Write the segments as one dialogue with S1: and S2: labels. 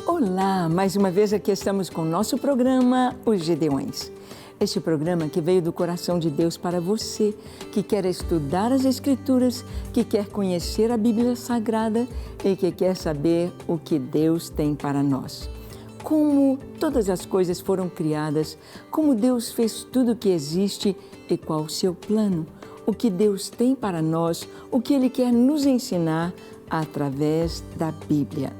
S1: Olá, mais uma vez aqui estamos com o nosso programa Os Gedeões. Este programa que veio do coração de Deus para você, que quer estudar as Escrituras, que quer conhecer a Bíblia Sagrada e que quer saber o que Deus tem para nós. Como todas as coisas foram criadas, como Deus fez tudo o que existe e qual o seu plano, o que Deus tem para nós, o que Ele quer nos ensinar através da Bíblia.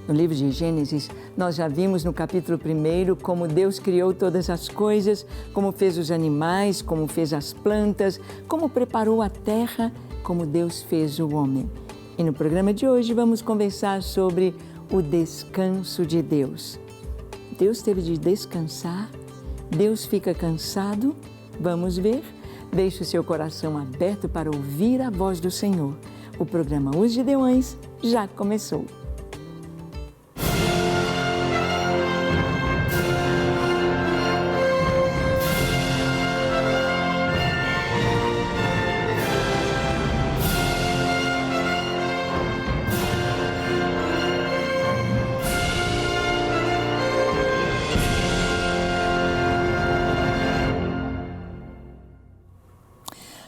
S1: No livro de Gênesis, nós já vimos no capítulo 1 como Deus criou todas as coisas, como fez os animais, como fez as plantas, como preparou a terra, como Deus fez o homem. E no programa de hoje vamos conversar sobre o descanso de Deus. Deus teve de descansar? Deus fica cansado? Vamos ver? Deixe o seu coração aberto para ouvir a voz do Senhor. O programa Os Gedeões já começou.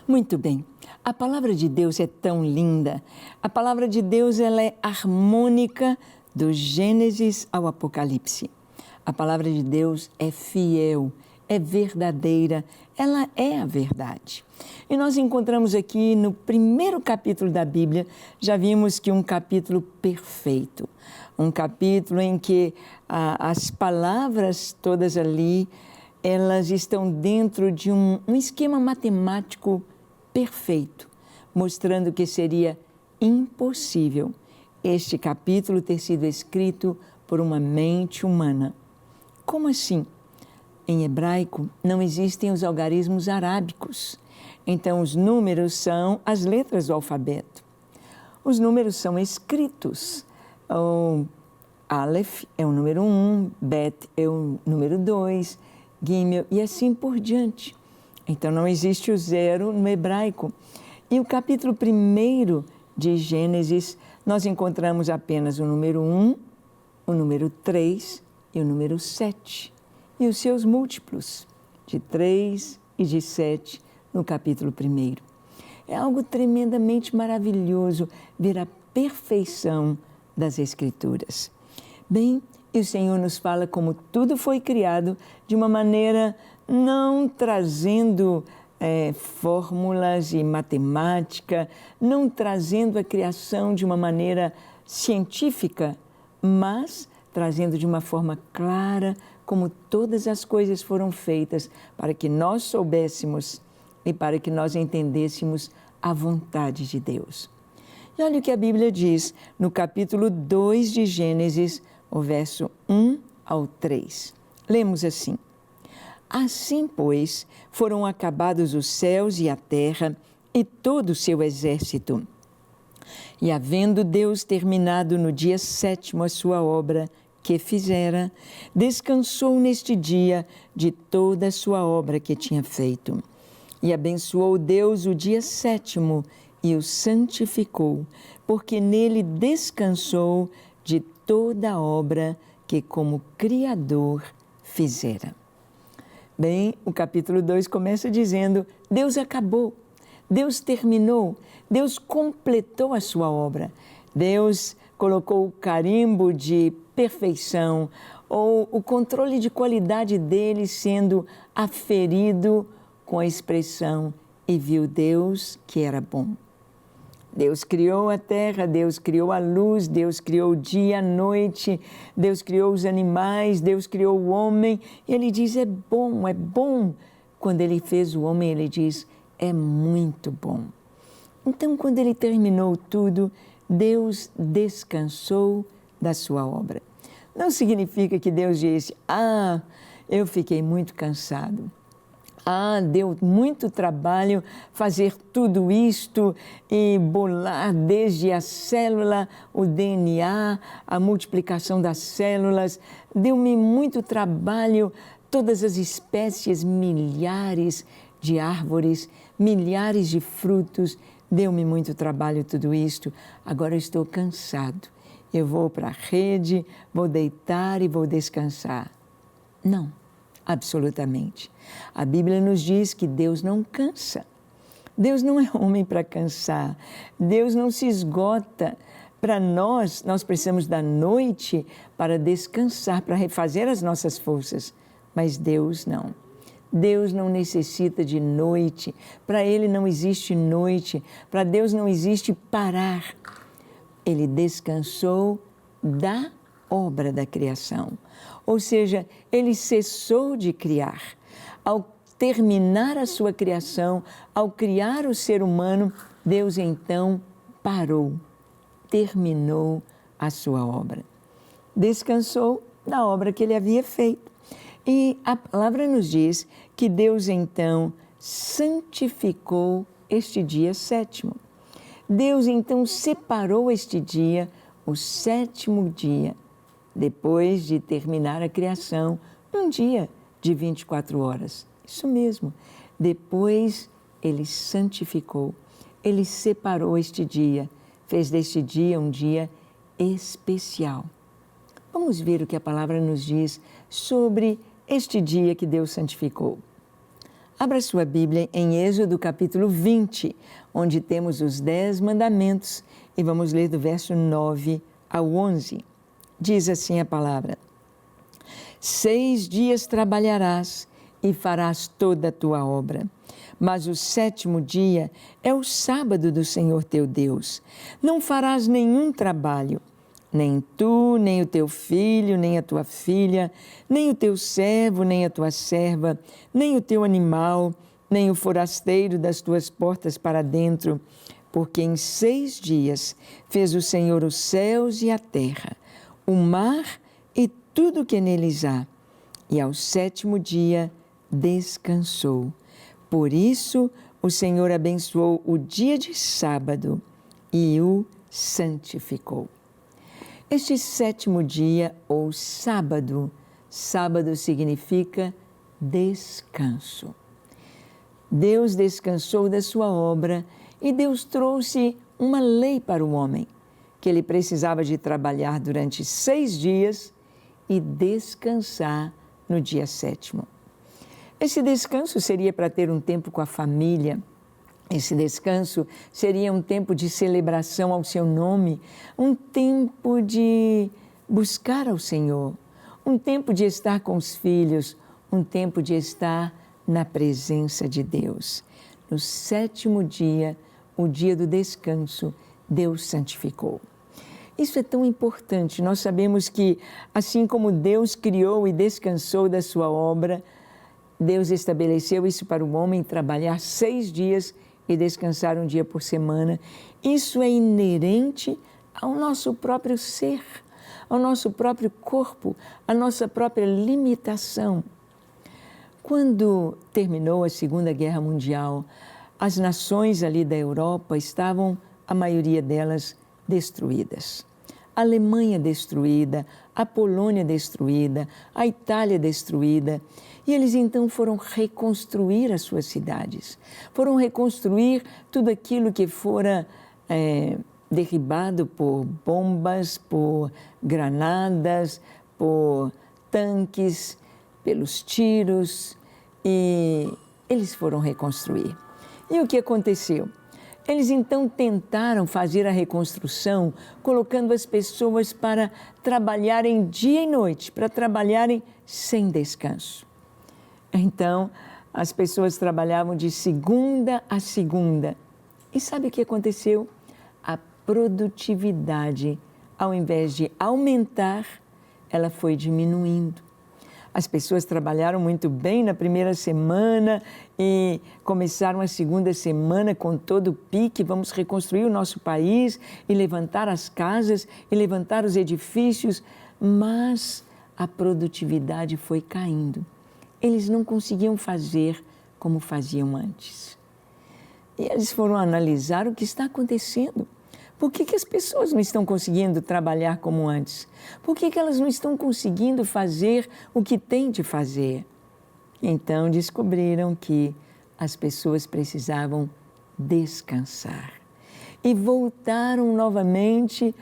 S1: Muito bem, a palavra de Deus é tão linda. A palavra de Deus ela é harmônica do Gênesis ao Apocalipse. A palavra de Deus é fiel, é verdadeira, ela é a verdade. E nós encontramos aqui no primeiro capítulo da Bíblia, já vimos que um capítulo perfeito. Um capítulo em que as palavras todas ali, elas estão dentro de um esquema matemático perfeito, mostrando que seria impossível este capítulo ter sido escrito por uma mente humana. Como assim? Em hebraico não existem os algarismos arábicos, então os números são as letras do alfabeto. Os números são escritos. O Aleph é o número 1, Bet é o número 2, Gimel e assim por diante. Então, não existe o zero no hebraico. E o capítulo 1 de Gênesis, nós encontramos apenas o número 1, o número 3 e o número 7. E os seus múltiplos, de 3 e de 7, no capítulo 1. É algo tremendamente maravilhoso ver a perfeição das Escrituras. Bem, e o Senhor nos fala como tudo foi criado de uma maneira não trazendo fórmulas e matemática, não trazendo a criação de uma maneira científica, mas trazendo de uma forma clara como todas as coisas foram feitas para que nós soubéssemos e para que nós entendêssemos a vontade de Deus. E olha o que a Bíblia diz no capítulo 2 de Gênesis, o verso 1 ao 3. Lemos assim: Assim, pois, foram acabados os céus e a terra e todo o seu exército. E havendo Deus terminado no dia 7º a sua obra que fizera, descansou neste dia de toda a sua obra que tinha feito. E abençoou Deus o dia 7º e o santificou, porque nele descansou de toda a obra que como Criador fizera. Bem, o capítulo 2 começa dizendo: Deus acabou, Deus terminou, Deus completou a sua obra. Deus colocou o carimbo de perfeição ou o controle de qualidade dele sendo aferido com a expressão: e viu Deus que era bom. Deus criou a terra, Deus criou a luz, Deus criou o dia, a noite, Deus criou os animais, Deus criou o homem. E Ele diz, é bom, é bom. Quando Ele fez o homem, Ele diz, é muito bom. Então, quando Ele terminou tudo, Deus descansou da sua obra. Não significa que Deus disse, eu fiquei muito cansado. Deu muito trabalho fazer tudo isto e bolar desde a célula, o DNA, a multiplicação das células. Deu-me muito trabalho todas as espécies, milhares de árvores, milhares de frutos. Deu-me muito trabalho tudo isto. Agora eu estou cansado eu vou para a rede, vou deitar e vou descansar. Não, absolutamente. A Bíblia nos diz que Deus não cansa. Deus não é homem para cansar. Deus não se esgota. Para nós precisamos da noite para descansar, para refazer as nossas forças. Mas Deus não. Deus não necessita de noite. Para Ele não existe noite. Para Deus não existe parar. Ele descansou da obra da criação. Ou seja, Ele cessou de criar. Ao terminar a sua criação, ao criar o ser humano, Deus então parou, terminou a sua obra. Descansou da obra que Ele havia feito. E a palavra nos diz que Deus então santificou este dia sétimo. Deus então separou este dia, o sétimo dia, depois de terminar a criação, um dia de 24 horas. Isso mesmo. Depois Ele santificou, Ele separou este dia, fez deste dia um dia especial. Vamos ver o que a palavra nos diz sobre este dia que Deus santificou. Abra sua Bíblia em Êxodo capítulo 20, onde temos os 10 mandamentos, e vamos ler do verso 9 ao 11. Diz assim a palavra: 6 dias trabalharás e farás toda a tua obra, mas o sétimo dia é o sábado do Senhor teu Deus. Não farás nenhum trabalho, nem tu, nem o teu filho, nem a tua filha, nem o teu servo, nem a tua serva, nem o teu animal, nem o forasteiro das tuas portas para dentro, porque em 6 dias fez o Senhor os céus e a terra, o mar e tudo que neles há, e ao sétimo dia descansou. Por isso o Senhor abençoou o dia de sábado e o santificou. Este sétimo dia, ou sábado, sábado significa descanso. Deus descansou da sua obra e Deus trouxe uma lei para o homem, que ele precisava de trabalhar durante 6 dias e descansar no dia sétimo. Esse descanso seria para ter um tempo com a família. Esse descanso seria um tempo de celebração ao seu nome, um tempo de buscar ao Senhor, um tempo de estar com os filhos, um tempo de estar na presença de Deus. No sétimo dia, o dia do descanso, Deus santificou. Isso é tão importante. Nós sabemos que, assim como Deus criou e descansou da sua obra, Deus estabeleceu isso para o homem trabalhar 6 dias e descansar um dia por semana. Isso é inerente ao nosso próprio ser, ao nosso próprio corpo, à nossa própria limitação. Quando terminou a Segunda Guerra Mundial, as nações ali da Europa estavam, a maioria delas, destruídas. A Alemanha destruída, a Polônia destruída, a Itália destruída. E eles então foram reconstruir as suas cidades, foram reconstruir tudo aquilo que fora derribado por bombas, por granadas, por tanques, pelos tiros, e eles foram reconstruir. E o que aconteceu? Eles então tentaram fazer a reconstrução, colocando as pessoas para trabalharem dia e noite, para trabalharem sem descanso. Então, as pessoas trabalhavam de segunda a segunda. E sabe o que aconteceu? A produtividade, ao invés de aumentar, ela foi diminuindo. As pessoas trabalharam muito bem na primeira semana e começaram a segunda semana com todo o pique. Vamos reconstruir o nosso país e levantar as casas e levantar os edifícios. Mas a produtividade foi caindo. Eles não conseguiam fazer como faziam antes. E eles foram analisar o que está acontecendo. Por que as pessoas não estão conseguindo trabalhar como antes? Por que elas não estão conseguindo fazer o que têm de fazer? Então descobriram que as pessoas precisavam descansar. E voltaram novamente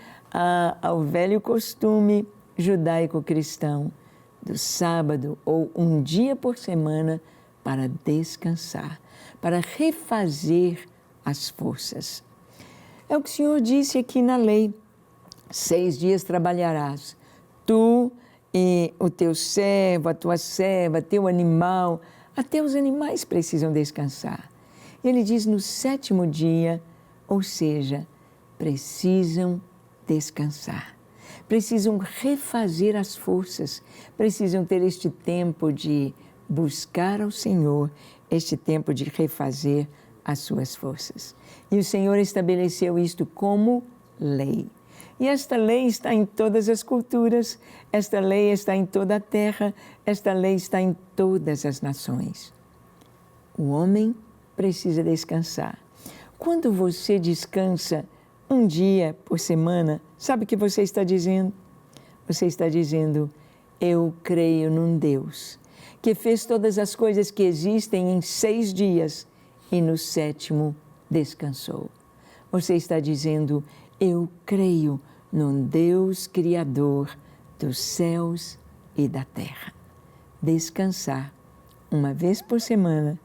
S1: ao velho costume judaico-cristão do sábado ou um dia por semana para descansar, para refazer as forças. É o que o Senhor disse aqui na lei: 6 dias trabalharás, tu e o teu servo, a tua serva, teu animal, até os animais precisam descansar. Ele diz no 7º dia, ou seja, precisam descansar, precisam refazer as forças, precisam ter este tempo de buscar ao Senhor, este tempo de refazer as suas forças. E o Senhor estabeleceu isto como lei. E esta lei está em todas as culturas, esta lei está em toda a terra, esta lei está em todas as nações. O homem precisa descansar. Quando você descansa um dia por semana, sabe o que você está dizendo? Você está dizendo: eu creio num Deus que fez todas as coisas que existem em 6 dias e no 7º descansou. Você está dizendo: eu creio num Deus Criador dos céus e da terra. Descansar uma vez por semana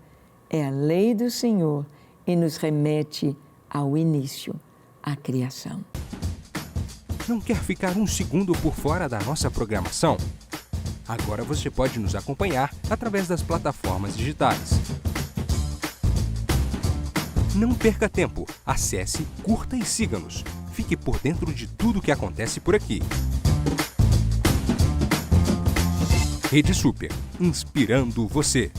S1: é a lei do Senhor e nos remete ao início, à criação.
S2: Não quer ficar um segundo por fora da nossa programação? Agora você pode nos acompanhar através das plataformas digitais. Não perca tempo, acesse, curta e siga-nos. Fique por dentro de tudo o que acontece por aqui. Rede Super, inspirando você.